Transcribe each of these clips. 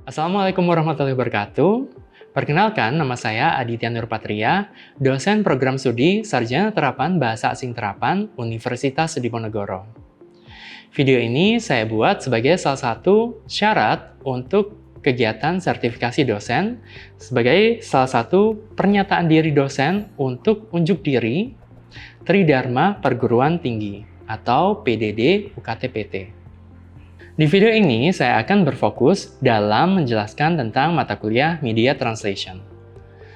Assalamualaikum warahmatullahi wabarakatuh. Perkenalkan, nama saya Aditya Nurpatria, dosen program studi Sarjana Terapan Bahasa Asing Terapan Universitas Diponegoro. Video ini saya buat sebagai salah satu syarat untuk kegiatan sertifikasi dosen, sebagai salah satu pernyataan diri dosen untuk unjuk diri Tridharma Perguruan Tinggi atau PDD UKT-PT. Di video ini, saya akan berfokus dalam menjelaskan tentang mata kuliah Media Translation.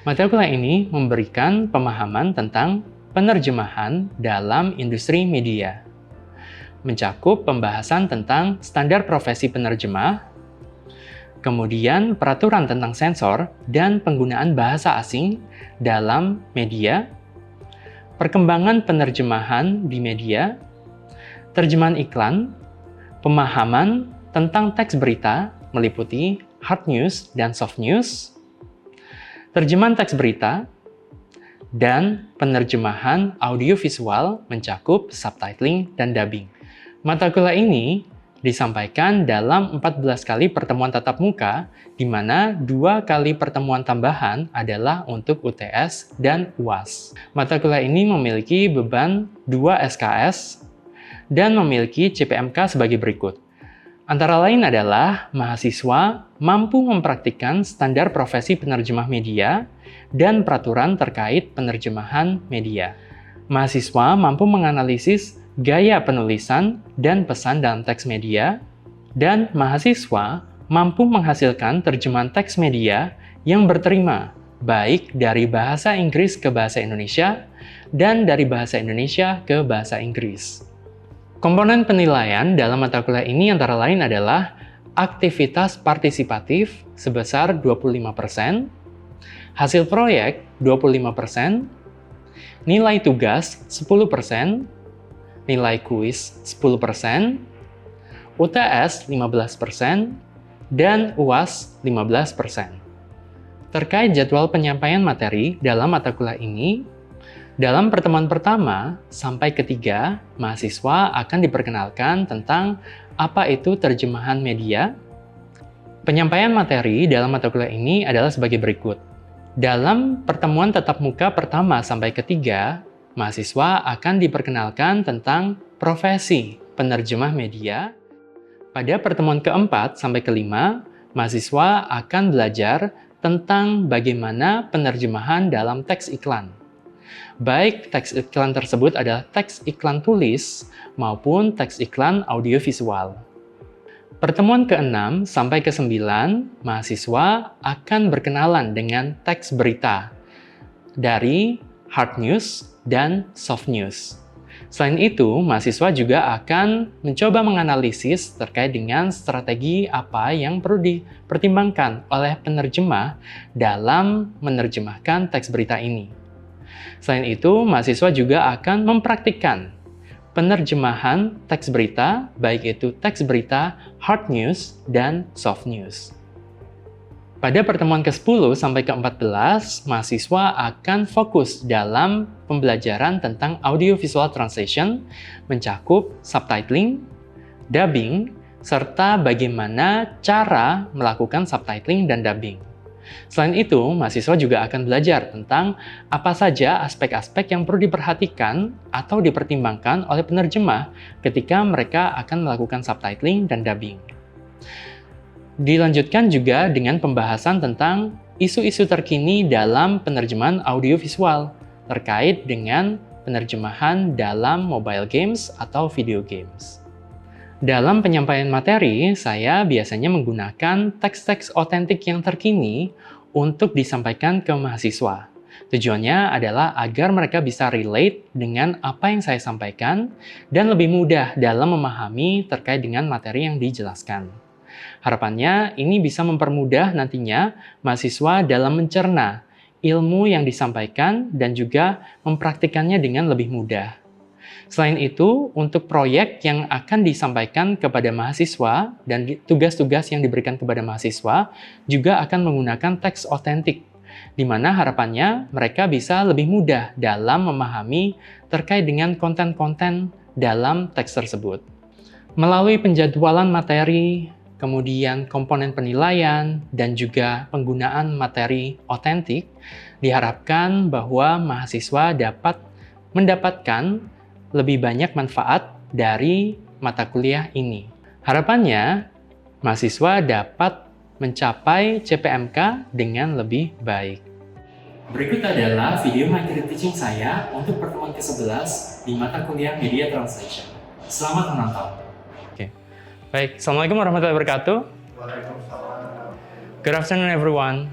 Mata kuliah ini memberikan pemahaman tentang penerjemahan dalam industri media, mencakup pembahasan tentang standar profesi penerjemah, kemudian peraturan tentang sensor dan penggunaan bahasa asing dalam media, perkembangan penerjemahan di media, terjemahan iklan, pemahaman tentang teks berita meliputi hard news dan soft news, terjemahan teks berita, dan penerjemahan audiovisual mencakup subtitling dan dubbing. Mata kuliah ini disampaikan dalam 14 kali pertemuan tatap muka, di mana 2 kali pertemuan tambahan adalah untuk UTS dan UAS. Mata kuliah ini memiliki beban 2 SKS, dan memiliki CPMK sebagai berikut. Antara lain adalah mahasiswa mampu mempraktikkan standar profesi penerjemah media dan peraturan terkait penerjemahan media. Mahasiswa mampu menganalisis gaya penulisan dan pesan dalam teks media, dan mahasiswa mampu menghasilkan terjemahan teks media yang berterima, baik dari bahasa Inggris ke bahasa Indonesia dan dari bahasa Indonesia ke bahasa Inggris. Komponen penilaian dalam mata kuliah ini antara lain adalah aktivitas partisipatif sebesar 25%, hasil proyek 25%, nilai tugas 10%, nilai kuis 10%, UTS 15%, dan UAS 15%. Terkait jadwal penyampaian materi dalam mata kuliah ini, dalam pertemuan pertama sampai ketiga, mahasiswa akan diperkenalkan tentang apa itu terjemahan media. Penyampaian materi dalam mata kuliah ini adalah sebagai berikut. Dalam pertemuan tatap muka pertama sampai ketiga, mahasiswa akan diperkenalkan tentang profesi penerjemah media. Pada pertemuan keempat sampai kelima, mahasiswa akan belajar tentang bagaimana penerjemahan dalam teks iklan. Baik teks iklan tersebut adalah teks iklan tulis maupun teks iklan audiovisual. Pertemuan ke-6 sampai ke-9, mahasiswa akan berkenalan dengan teks berita dari hard news dan soft news. Selain itu, mahasiswa juga akan mencoba menganalisis terkait dengan strategi apa yang perlu dipertimbangkan oleh penerjemah dalam menerjemahkan teks berita ini. Selain itu, mahasiswa juga akan mempraktikkan penerjemahan teks berita, baik itu teks berita hard news dan soft news. Pada pertemuan ke-10 sampai ke-14, mahasiswa akan fokus dalam pembelajaran tentang audiovisual translation, mencakup subtitling, dubbing, serta bagaimana cara melakukan subtitling dan dubbing. Selain itu, mahasiswa juga akan belajar tentang apa saja aspek-aspek yang perlu diperhatikan atau dipertimbangkan oleh penerjemah ketika mereka akan melakukan subtitling dan dubbing. Dilanjutkan juga dengan pembahasan tentang isu-isu terkini dalam penerjemahan audiovisual terkait dengan penerjemahan dalam mobile games atau video games. Dalam penyampaian materi, saya biasanya menggunakan teks-teks otentik yang terkini untuk disampaikan ke mahasiswa. Tujuannya adalah agar mereka bisa relate dengan apa yang saya sampaikan dan lebih mudah dalam memahami terkait dengan materi yang dijelaskan. Harapannya, ini bisa mempermudah nantinya mahasiswa dalam mencerna ilmu yang disampaikan dan juga mempraktikannya dengan lebih mudah. Selain itu, untuk proyek yang akan disampaikan kepada mahasiswa dan tugas-tugas yang diberikan kepada mahasiswa juga akan menggunakan teks otentik, di mana harapannya mereka bisa lebih mudah dalam memahami terkait dengan konten-konten dalam teks tersebut. Melalui penjadwalan materi kemudian komponen penilaian, dan juga penggunaan materi otentik, diharapkan bahwa mahasiswa dapat mendapatkan lebih banyak manfaat dari mata kuliah ini. Harapannya, mahasiswa dapat mencapai CPMK dengan lebih baik. Berikut adalah video materi teaching saya untuk pertemuan ke-11 di mata kuliah Media Translation. Selamat menonton. Oke. Baik, Assalamualaikum warahmatullahi wabarakatuh. Waalaikumsalam. Good afternoon everyone.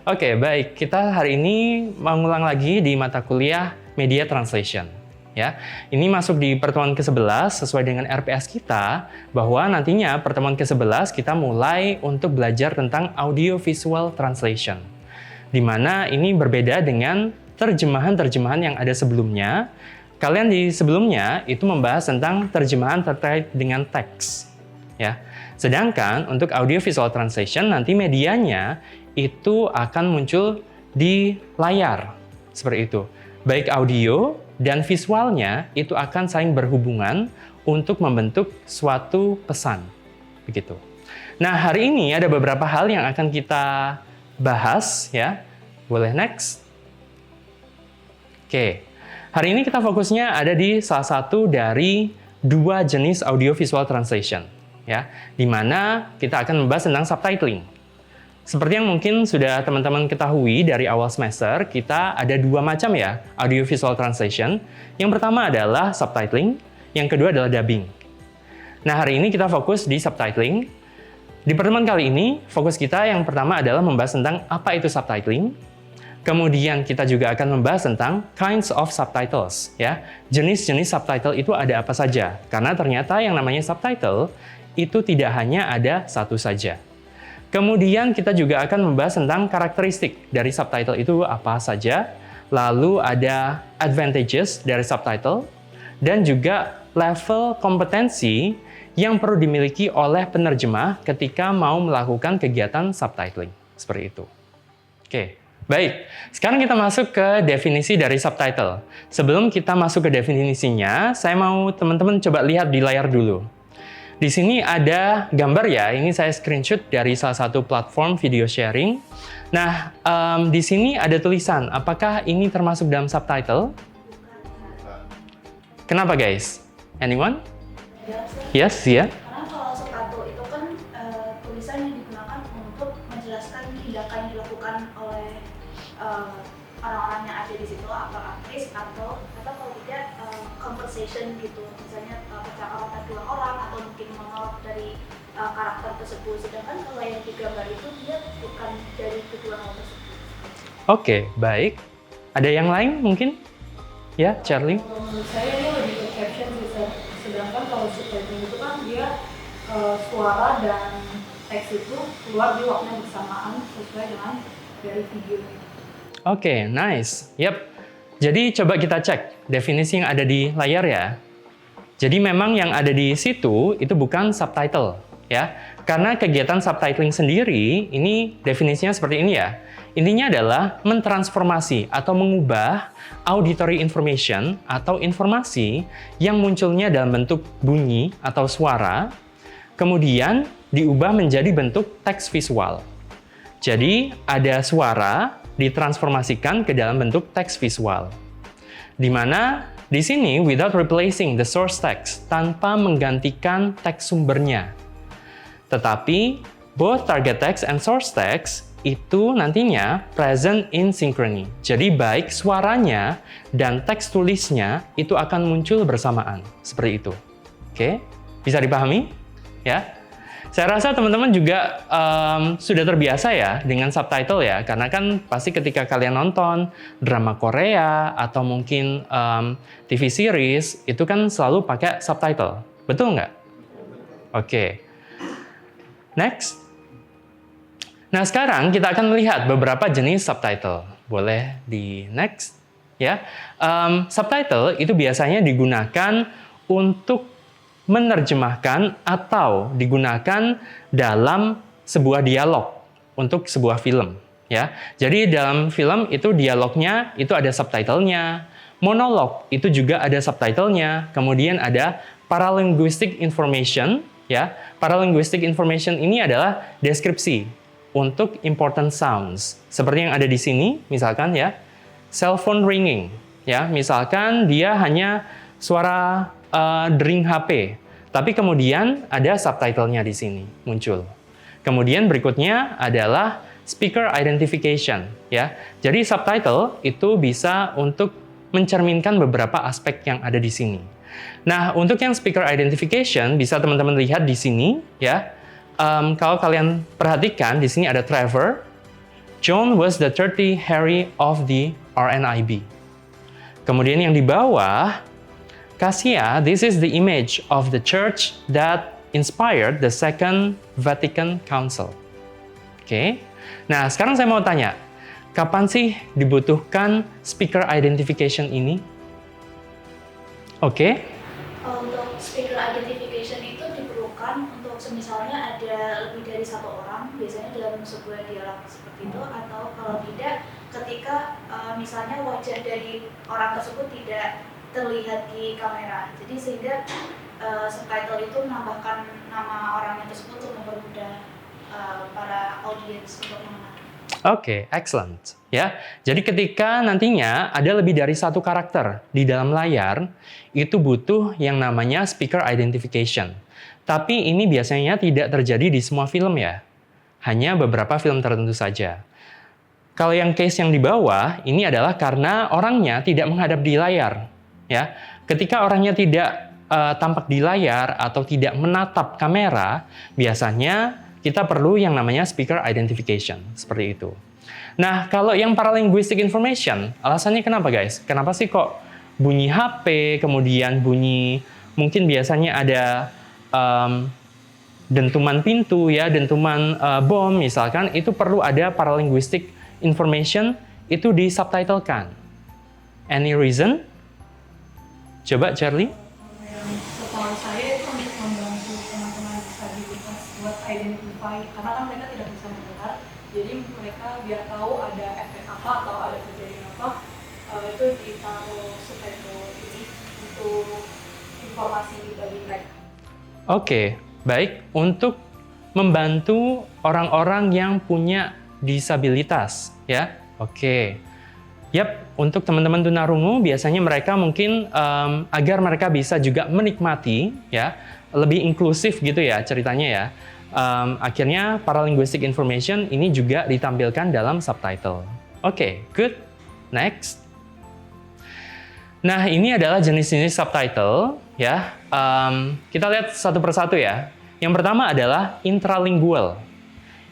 Oke, baik. Kita hari ini mengulang lagi di mata kuliah Media Translation. Ya, ini masuk di pertemuan ke-11 sesuai dengan RPS kita, bahwa nantinya pertemuan ke-11 kita mulai untuk belajar tentang Audio Visual Translation. Di mana ini berbeda dengan terjemahan-terjemahan yang ada sebelumnya. Kalian di sebelumnya itu membahas tentang terjemahan terkait dengan teks. Ya. Sedangkan untuk Audio Visual Translation nanti medianya itu akan muncul di layar. Seperti itu. Baik audio dan visualnya itu akan saling berhubungan untuk membentuk suatu pesan. Begitu. Nah, hari ini ada beberapa hal yang akan kita bahas, ya. Boleh next? Oke. Hari ini kita fokusnya ada di salah satu dari dua jenis audio visual translation, ya. Di mana kita akan membahas tentang subtitling. Seperti yang mungkin sudah teman-teman ketahui dari awal semester, kita ada dua macam ya audio visual translation. Yang pertama adalah subtitling, yang kedua adalah dubbing. Nah, hari ini kita fokus di subtitling. Di pertemuan kali ini, fokus kita yang pertama adalah membahas tentang apa itu subtitling. Kemudian kita juga akan membahas tentang kinds of subtitles, ya. Jenis-jenis subtitle itu ada apa saja? Karena ternyata yang namanya subtitle itu tidak hanya ada satu saja. Kemudian kita juga akan membahas tentang karakteristik dari subtitle itu apa saja. Lalu ada advantages dari subtitle dan juga level kompetensi yang perlu dimiliki oleh penerjemah ketika mau melakukan kegiatan subtitling. Seperti itu. Oke, baik. Sekarang kita masuk ke definisi dari subtitle. Sebelum kita masuk ke definisinya, saya mau teman-teman coba lihat di layar dulu. Di sini ada gambar ya, ini saya screenshot dari salah satu platform video sharing. Nah, di sini ada tulisan, apakah ini termasuk dalam subtitle? Kenapa guys? Anyone? Yes, ya. Karena kalau subtitle itu kan tulisan yang digunakan untuk menjelaskan tindakan yang dilakukan oleh orang-orang yang ada di situ, atau artis atau kalau tidak conversation gitu, misalnya percakapan antara dua orang atau mungkin monolog dari karakter tersebut. Sedangkan kalau yang digambar itu dia bukan dari kedua hal tersebut. Oke, baik. Ada yang lain mungkin? Ya, Charlie? Menurut saya ini lebih ke caption sih, sedangkan kalau subtitling itu kan dia suara dan teks itu keluar di waktu yang bersamaan sesuai dengan dari video. Oke, nice. Yap. Jadi coba kita cek definisi yang ada di layar ya. Jadi memang yang ada di situ itu bukan subtitle ya. Karena kegiatan subtitling sendiri ini definisinya seperti ini ya. Intinya adalah mentransformasi atau mengubah auditory information atau informasi yang munculnya dalam bentuk bunyi atau suara, kemudian diubah menjadi bentuk teks visual. Jadi ada suara ditransformasikan ke dalam bentuk teks visual. Di mana di sini without replacing the source text, tanpa menggantikan teks sumbernya. Tetapi both target text and source text itu nantinya present in synchrony. Jadi baik suaranya dan teks tulisnya itu akan muncul bersamaan. Seperti itu. Oke? Bisa dipahami? Ya? Saya rasa teman-teman juga sudah terbiasa ya dengan subtitle ya. Karena kan pasti ketika kalian nonton drama Korea atau mungkin TV series, itu kan selalu pakai subtitle. Betul nggak? Oke. Next. Nah, sekarang kita akan melihat beberapa jenis subtitle. Boleh di next, ya. Subtitle itu biasanya digunakan untuk menerjemahkan atau digunakan dalam sebuah dialog untuk sebuah film, ya. Jadi dalam film itu dialognya itu ada subtitlenya, monolog itu juga ada subtitlenya, kemudian ada paralinguistic information ya. Paralinguistic information ini adalah deskripsi untuk important sounds. Seperti yang ada di sini, misalkan ya, cell phone ringing, ya. Misalkan dia hanya suara dering HP, tapi kemudian ada subtitlenya di sini muncul. Kemudian berikutnya adalah speaker identification, ya. Jadi subtitle itu bisa untuk mencerminkan beberapa aspek yang ada di sini. Nah, untuk yang speaker identification bisa teman-teman lihat di sini, ya. Kalau kalian perhatikan di sini ada Trevor. John was the 30 Harry of the RNIB. Kemudian yang di bawah, Cassia, this is the image of the church that inspired the Second Vatican Council. Oke. Nah, sekarang saya mau tanya, kapan sih dibutuhkan speaker identification ini? Oke. Untuk speaker identification itu diperlukan untuk misalnya ada lebih dari satu orang, biasanya dalam sebuah dialog seperti itu, atau kalau tidak ketika misalnya wajah dari orang tersebut tidak terlihat di kamera. Jadi sehingga subtitle itu menambahkan nama orangnya tersebut untuk mempermudah para audiens untuk mengenali. Oke, excellent. Ya, jadi ketika nantinya ada lebih dari satu karakter di dalam layar, itu butuh yang namanya speaker identification. Tapi ini biasanya tidak terjadi di semua film ya, hanya beberapa film tertentu saja. Kalau yang case yang di bawah, ini adalah karena orangnya tidak menghadap di layar. Ya, ketika orangnya tidak tampak di layar atau tidak menatap kamera, biasanya kita perlu yang namanya speaker identification, seperti itu. Nah, kalau yang paralinguistic information, alasannya kenapa guys? Kenapa sih kok bunyi HP, kemudian bunyi, mungkin biasanya ada dentuman pintu, ya, dentuman bom misalkan, itu perlu ada paralinguistic information, itu disubtitlekan. Any reason? Coba Charlie? Setahu saya itu untuk membantu teman-teman disabilitas buat identify, karena kan mereka tidak bisa mendengar, jadi mereka biar tahu ada efek apa atau ada kejadian apa, itu ditaruh subtitle ini untuk informasi bagi mereka. Oke, baik. Untuk membantu orang-orang yang punya disabilitas, ya. Oke. Yap, untuk teman-teman tunarungu biasanya mereka mungkin agar mereka bisa juga menikmati, ya, lebih inklusif gitu ya ceritanya ya. Akhirnya paralinguistic information ini juga ditampilkan dalam subtitle. Oke, good. Next. Nah, ini adalah jenis-jenis subtitle, ya. Kita lihat satu persatu ya. Yang pertama adalah intralingual.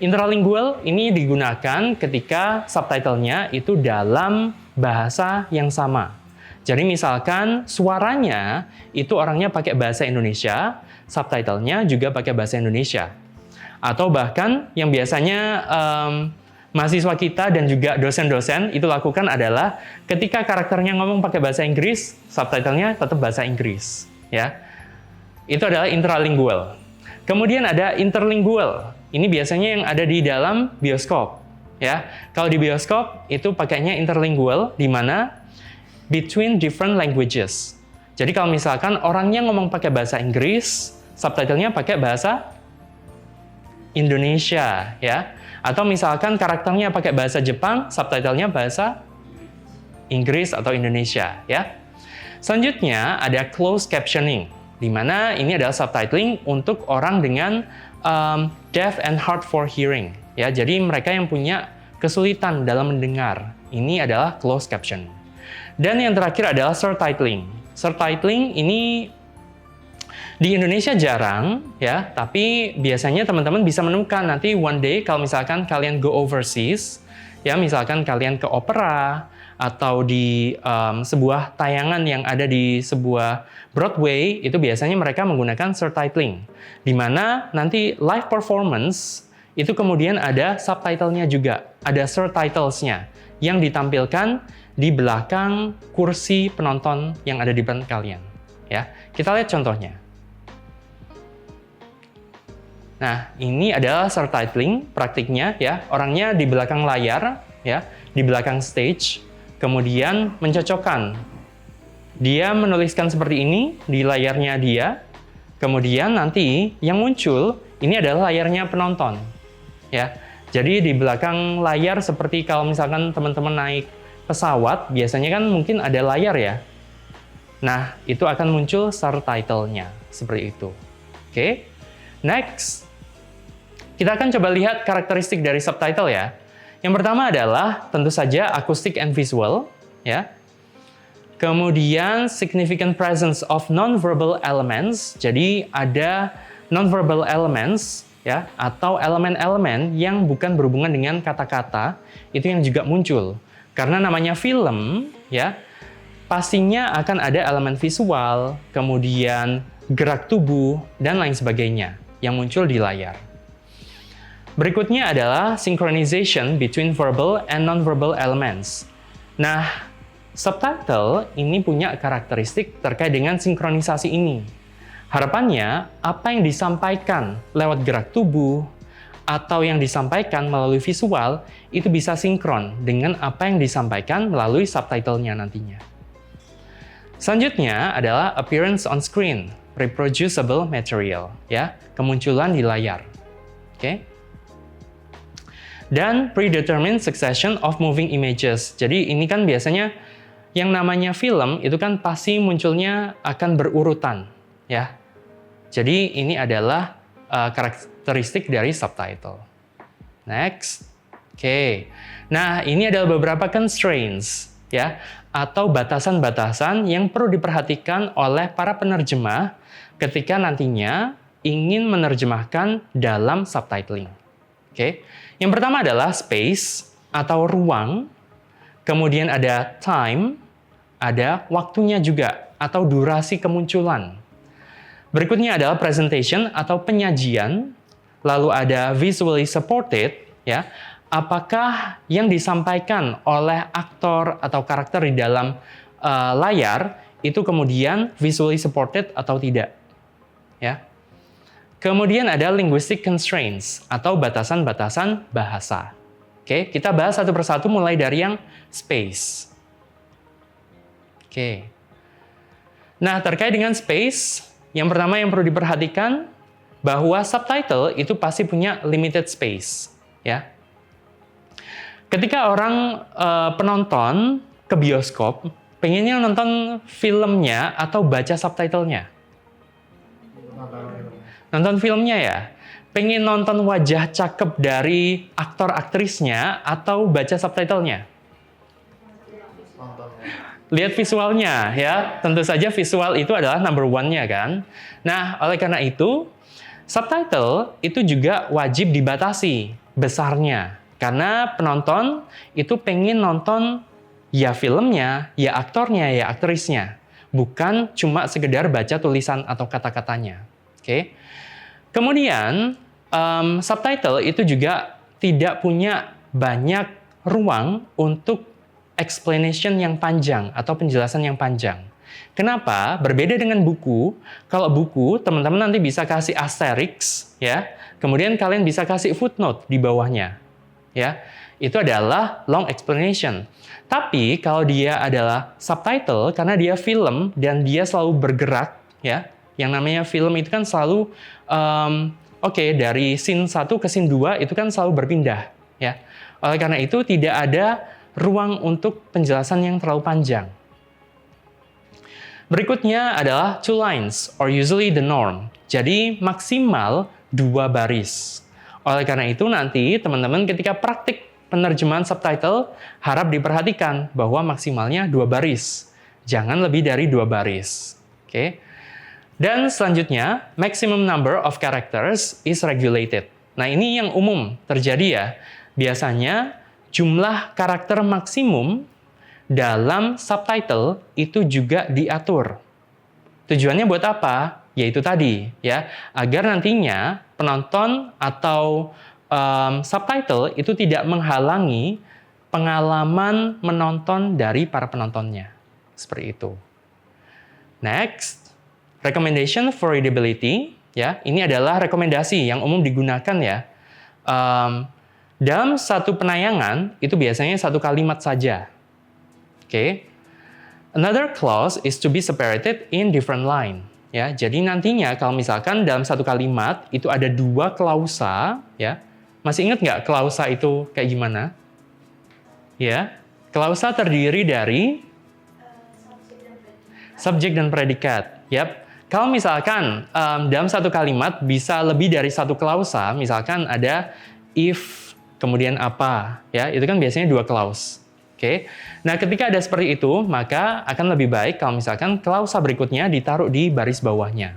Intralingual ini digunakan ketika subtitlenya itu dalam bahasa yang sama. Jadi misalkan suaranya itu orangnya pakai bahasa Indonesia, subtitlenya juga pakai bahasa Indonesia. Atau bahkan yang biasanya mahasiswa kita dan juga dosen-dosen itu lakukan adalah ketika karakternya ngomong pakai bahasa Inggris, subtitlenya tetap bahasa Inggris. Ya. Itu adalah intralingual. Kemudian ada interlingual. Ini biasanya yang ada di dalam bioskop, ya. Kalau di bioskop itu pakainya interlingual, di mana between different languages. Jadi kalau misalkan orangnya ngomong pakai bahasa Inggris, subtitlenya pakai bahasa Indonesia, ya. Atau misalkan karakternya pakai bahasa Jepang, subtitlenya bahasa Inggris atau Indonesia, ya. Selanjutnya ada closed captioning, di mana ini adalah subtitling untuk orang dengan deaf and hard for hearing, ya. Jadi mereka yang punya kesulitan dalam mendengar, ini adalah closed caption. Dan yang terakhir adalah surtitling. Surtitling ini di Indonesia jarang, ya, tapi biasanya teman-teman bisa menemukan nanti one day kalau misalkan kalian go overseas, ya, misalkan kalian ke opera atau di sebuah tayangan yang ada di sebuah Broadway, itu biasanya mereka menggunakan surtitling, di mana nanti live performance itu kemudian ada subtitlenya juga, ada surtitlesnya yang ditampilkan di belakang kursi penonton yang ada di depan kalian. Ya, kita lihat contohnya. Nah, ini adalah surtitling praktiknya, ya, orangnya di belakang layar, ya, di belakang stage. Kemudian mencocokkan. Dia menuliskan seperti ini di layarnya dia. Kemudian nanti yang muncul ini adalah layarnya penonton, ya. Jadi di belakang layar seperti kalau misalkan teman-teman naik pesawat, biasanya kan mungkin ada layar ya. Nah, itu akan muncul subtitle-nya seperti itu. Oke. Next. Kita akan coba lihat karakteristik dari subtitle ya. Yang pertama adalah tentu saja acoustic and visual, ya. Kemudian significant presence of non-verbal elements. Jadi ada non-verbal elements ya, atau elemen-elemen yang bukan berhubungan dengan kata-kata, itu yang juga muncul. Karena namanya film ya, pastinya akan ada elemen visual, kemudian gerak tubuh dan lain sebagainya yang muncul di layar. Berikutnya adalah synchronization between verbal and non-verbal elements. Nah, subtitle ini punya karakteristik terkait dengan sinkronisasi ini. Harapannya, apa yang disampaikan lewat gerak tubuh atau yang disampaikan melalui visual itu bisa sinkron dengan apa yang disampaikan melalui subtitle-nya nantinya. Selanjutnya adalah appearance on screen, reproducible material, ya, kemunculan di layar. Oke. Dan predetermined succession of moving images. Jadi ini kan biasanya yang namanya film itu kan pasti munculnya akan berurutan, ya. Jadi ini adalah karakteristik dari subtitle. Next. Oke. Nah, ini adalah beberapa constraints, ya, atau batasan-batasan yang perlu diperhatikan oleh para penerjemah ketika nantinya ingin menerjemahkan dalam subtitling. Oke. Yang pertama adalah space atau ruang, kemudian ada time, ada waktunya juga atau durasi kemunculan. Berikutnya adalah presentation atau penyajian, lalu ada visually supported, ya. Apakah yang disampaikan oleh aktor atau karakter di dalam layar itu kemudian visually supported atau tidak, ya. Kemudian ada linguistic constraints atau batasan-batasan bahasa. Oke, kita bahas satu persatu mulai dari yang space. Oke. Nah, terkait dengan space, yang pertama yang perlu diperhatikan bahwa subtitle itu pasti punya limited space, ya. Ketika orang penonton ke bioskop, pengennya nonton filmnya atau baca subtitlenya? Nonton filmnya ya? Pengen nonton wajah cakep dari aktor-aktrisnya atau baca subtitlenya? Lihat visualnya ya, tentu saja visual itu adalah number one-nya kan. Nah, oleh karena itu, subtitle itu juga wajib dibatasi besarnya. Karena penonton itu pengen nonton ya filmnya, ya aktornya, ya aktrisnya. Bukan cuma sekedar baca tulisan atau kata-katanya. Oke. Kemudian, subtitle itu juga tidak punya banyak ruang untuk explanation yang panjang atau penjelasan yang panjang. Kenapa? Berbeda dengan buku. Kalau buku, teman-teman nanti bisa kasih asterisk, ya. Kemudian kalian bisa kasih footnote di bawahnya, ya. Itu adalah long explanation. Tapi kalau dia adalah subtitle, karena dia film dan dia selalu bergerak, ya. Yang namanya film itu kan selalu, dari scene 1 ke scene 2 itu kan selalu berpindah, ya. Oleh karena itu tidak ada ruang untuk penjelasan yang terlalu panjang. Berikutnya adalah 2 lines, or usually the norm. Jadi maksimal 2 baris. Oleh karena itu nanti teman-teman ketika praktik penerjemahan subtitle harap diperhatikan bahwa maksimalnya 2 baris. Jangan lebih dari 2 baris. Oke. Dan selanjutnya, maximum number of characters is regulated. Nah, ini yang umum terjadi ya. Biasanya jumlah karakter maksimum dalam subtitle itu juga diatur. Tujuannya buat apa? Yaitu tadi, ya, agar nantinya penonton atau subtitle itu tidak menghalangi pengalaman menonton dari para penontonnya. Seperti itu. Next. Recommendation for readability, ya, ini adalah rekomendasi yang umum digunakan ya. Dalam satu penayangan itu biasanya 1 kalimat saja. Oke. Another clause is to be separated in different line. ya. Jadi nantinya kalau misalkan dalam satu kalimat itu ada 2 klausa, ya. Masih ingat nggak klausa itu kayak gimana? Ya, klausa terdiri dari subjek dan predikat. Yap. Kalau misalkan dalam satu kalimat bisa lebih dari 1 klausa, misalkan ada if, kemudian apa, ya, itu kan biasanya 2 clause. Oke. Nah, ketika ada seperti itu, maka akan lebih baik kalau misalkan klausa berikutnya ditaruh di baris bawahnya.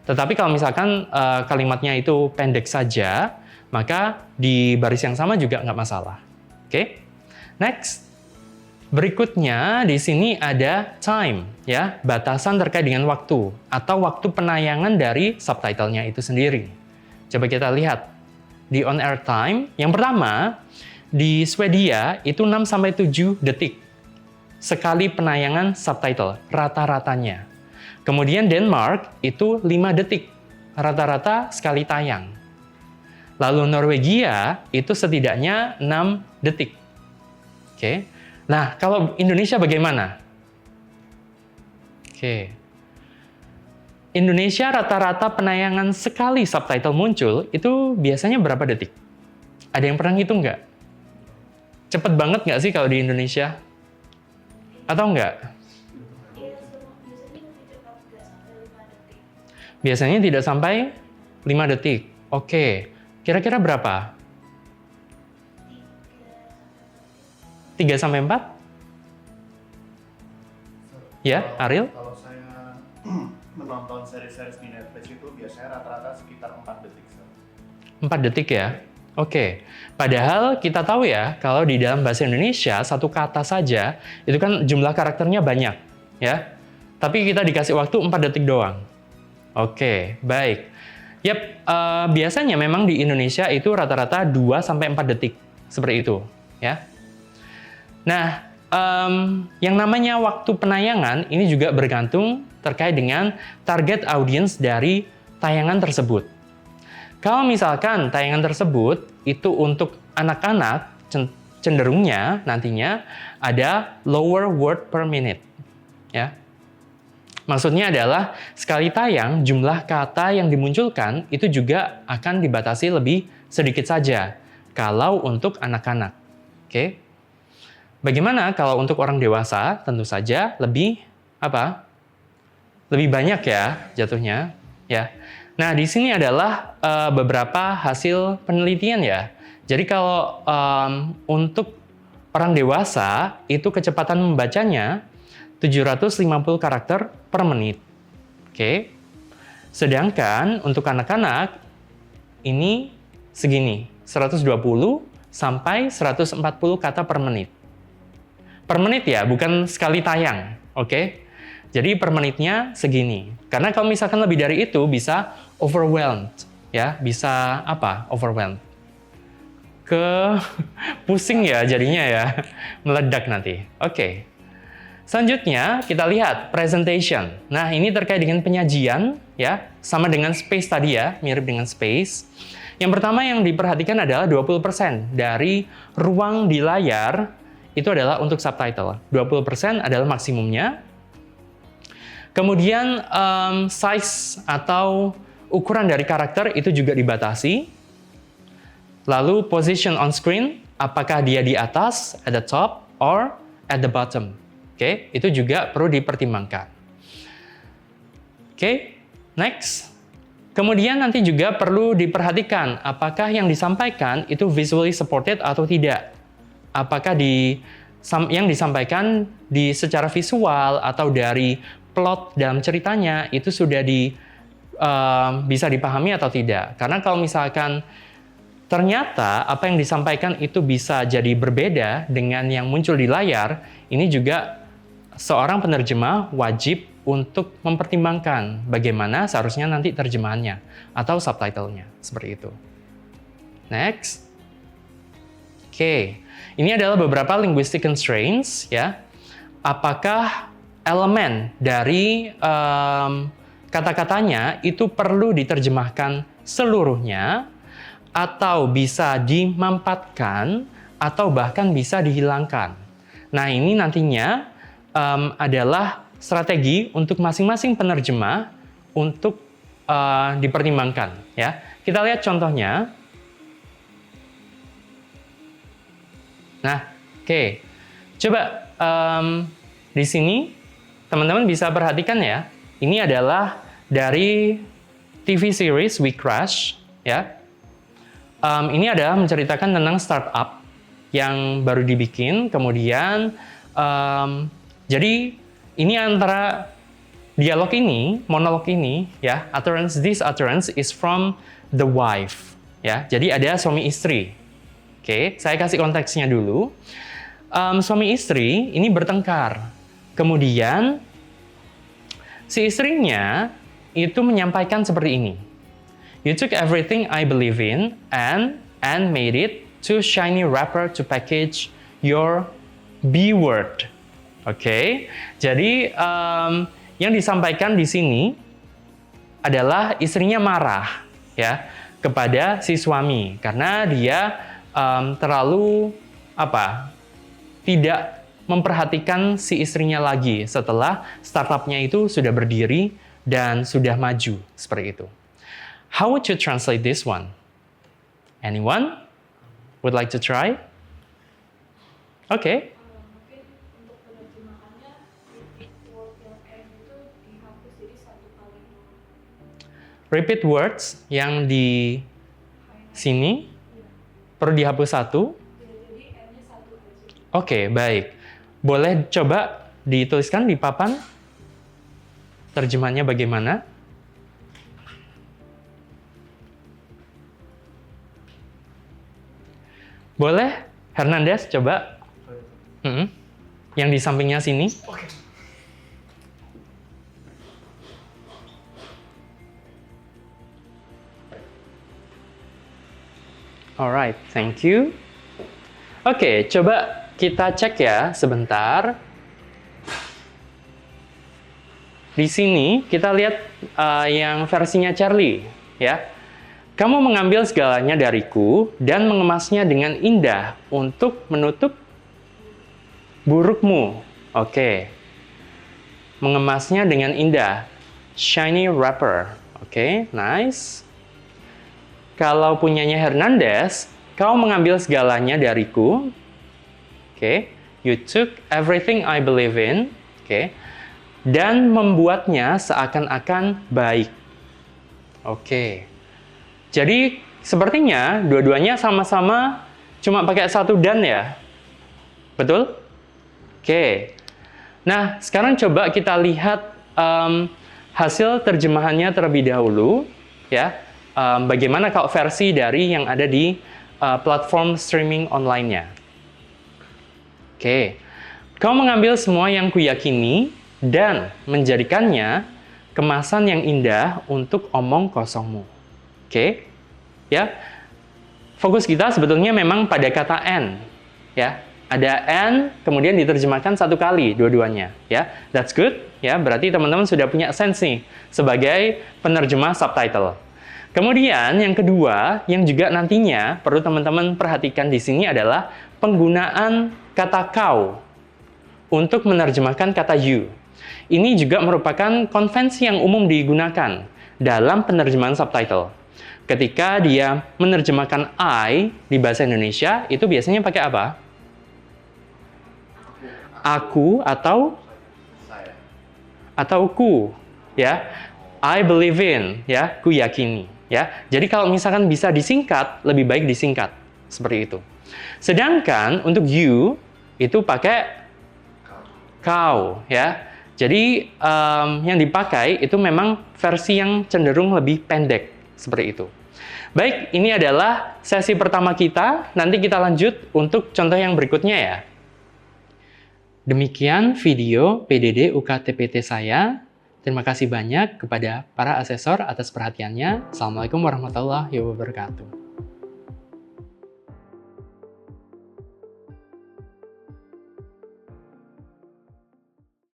Tetapi kalau misalkan kalimatnya itu pendek saja, maka di baris yang sama juga nggak masalah. Oke. Next. Berikutnya di sini ada time, ya, batasan terkait dengan waktu atau waktu penayangan dari subtitlenya itu sendiri. Coba kita lihat di on air time. Yang pertama, di Swedia itu 6-7 detik sekali penayangan subtitle rata-ratanya. Kemudian Denmark itu 5 detik rata-rata sekali tayang. Lalu Norwegia itu setidaknya 6 detik. Oke. Nah, kalau Indonesia bagaimana? Oke. Indonesia rata-rata penayangan sekali subtitle muncul itu biasanya berapa detik? Ada yang pernah ngitung nggak? Cepet banget nggak sih kalau di Indonesia? Atau nggak? Biasanya tidak sampai 5 detik. Oke. Kira-kira berapa? 3-4? Ya, Ariel? Kalau saya menonton seri-seri di Netflix itu biasanya rata-rata sekitar 4 detik. 4 detik ya? Oke. Padahal kita tahu ya, kalau di dalam bahasa Indonesia, satu kata saja, itu kan jumlah karakternya banyak. Ya. Tapi kita dikasih waktu 4 detik doang. Oke, baik. Yap, biasanya memang di Indonesia itu rata-rata 2-4 detik. Seperti itu. Ya. Nah, yang namanya waktu penayangan ini juga bergantung terkait dengan target audiens dari tayangan tersebut. Kalau misalkan tayangan tersebut itu untuk anak-anak, cenderungnya nantinya ada lower word per minute. Ya. Maksudnya adalah sekali tayang jumlah kata yang dimunculkan itu juga akan dibatasi lebih sedikit saja kalau untuk anak-anak. Oke. Bagaimana kalau untuk orang dewasa? Tentu saja lebih lebih banyak ya jatuhnya, ya. Nah, di sini adalah beberapa hasil penelitian ya. Jadi kalau untuk orang dewasa itu kecepatan membacanya 750 karakter per menit. Oke. Sedangkan untuk anak-anak ini segini, 120 sampai 140 kata per menit. Per menit ya, bukan sekali tayang, oke? Jadi per menitnya segini. Karena kalau misalkan lebih dari itu bisa overwhelmed, ya, bisa overwhelmed. Pusing ya jadinya ya, meledak nanti. Oke. Selanjutnya kita lihat presentation. Nah, ini terkait dengan penyajian, ya, sama dengan space tadi ya, mirip dengan space. Yang pertama yang diperhatikan adalah 20% dari ruang di layar itu adalah untuk subtitle. 20% adalah maksimumnya. Kemudian size atau ukuran dari karakter itu juga dibatasi. Lalu position on screen, apakah dia di atas, at the top, or at the bottom. Oke, itu juga perlu dipertimbangkan. Oke, next. Kemudian nanti juga perlu diperhatikan apakah yang disampaikan itu visually supported atau tidak. Apakah yang disampaikan secara visual atau dari plot dalam ceritanya itu sudah bisa dipahami atau tidak. Karena kalau misalkan ternyata apa yang disampaikan itu bisa jadi berbeda dengan yang muncul di layar, ini juga seorang penerjemah wajib untuk mempertimbangkan bagaimana seharusnya nanti terjemahannya atau subtitlenya, seperti itu. Next. Oke, ini adalah beberapa linguistic constraints, ya. Apakah elemen dari kata-katanya itu perlu diterjemahkan seluruhnya, atau bisa dimampatkan, atau bahkan bisa dihilangkan. Nah, ini nantinya adalah strategi untuk masing-masing penerjemah untuk dipertimbangkan ya. Kita lihat contohnya. Nah, oke. Coba di sini teman-teman bisa perhatikan ya. Ini adalah dari TV series We Crash ya. Ini adalah menceritakan tentang startup yang baru dibikin, kemudian jadi ini antara dialog ini, monolog ini, ya, this utterance is from the wife, ya. Jadi ada suami istri. Oke, saya kasih konteksnya dulu. Suami istri ini bertengkar. Kemudian si istrinya itu menyampaikan seperti ini. You took everything I believe in and made it to shiny wrapper to package your B word. Oke, jadi yang disampaikan di sini adalah istrinya marah ya kepada si suami karena dia terlalu tidak memperhatikan si istrinya lagi setelah startupnya itu sudah berdiri dan sudah maju seperti itu. How would you translate this one? Anyone would like to try? Okay. Mungkin untuk penerjemahannya repeat word yang M itu dihapus jadi satu kali. Repeat words yang di sini perlu dihapus satu. Ya, jadi M-nya satu aja. Oke, baik. Boleh coba dituliskan di papan terjemahannya bagaimana? Boleh, Hernandez coba. Yang di sampingnya sini. Oke. Alright, thank you. Oke, coba kita cek ya sebentar. Di sini kita lihat yang versinya Charlie, ya. Kamu mengambil segalanya dariku dan mengemasnya dengan indah untuk menutup burukmu. Oke. Mengemasnya dengan indah. Shiny wrapper. Oke, nice. Kalau punyanya Hernandez, kau mengambil segalanya dariku. Oke. You took everything I believe in. Oke. Dan membuatnya seakan-akan baik. Oke. Jadi, sepertinya dua-duanya sama-sama cuma pakai satu dan ya. Betul? Oke. Nah, sekarang coba kita lihat hasil terjemahannya terlebih dahulu. Ya. Bagaimana kalau versi dari yang ada di platform streaming online-nya. Oke. Kau mengambil semua yang kuyakini dan menjadikannya kemasan yang indah untuk omong kosongmu. Oke, ya. Fokus kita sebetulnya memang pada kata "and", ya. Ada "and", kemudian diterjemahkan satu kali dua-duanya, ya. That's good, ya. Berarti teman-teman sudah punya sense nih sebagai penerjemah subtitle. Kemudian yang kedua, yang juga nantinya perlu teman-teman perhatikan di sini adalah penggunaan kata kau untuk menerjemahkan kata you. Ini juga merupakan konvensi yang umum digunakan dalam penerjemahan subtitle. Ketika dia menerjemahkan I di bahasa Indonesia, itu biasanya pakai apa? Aku atau Saya. atau ku, ya. I believe in, ya, ku yakini, ya. Jadi kalau misalkan bisa disingkat, lebih baik disingkat seperti itu. Sedangkan untuk you itu pakai kau, ya. Jadi yang dipakai itu memang versi yang cenderung lebih pendek seperti itu. Baik, ini adalah sesi pertama kita. Nanti kita lanjut untuk contoh yang berikutnya ya. Demikian video PDD UKTPT saya. Terima kasih banyak kepada para asesor atas perhatiannya. Assalamualaikum warahmatullahi wabarakatuh.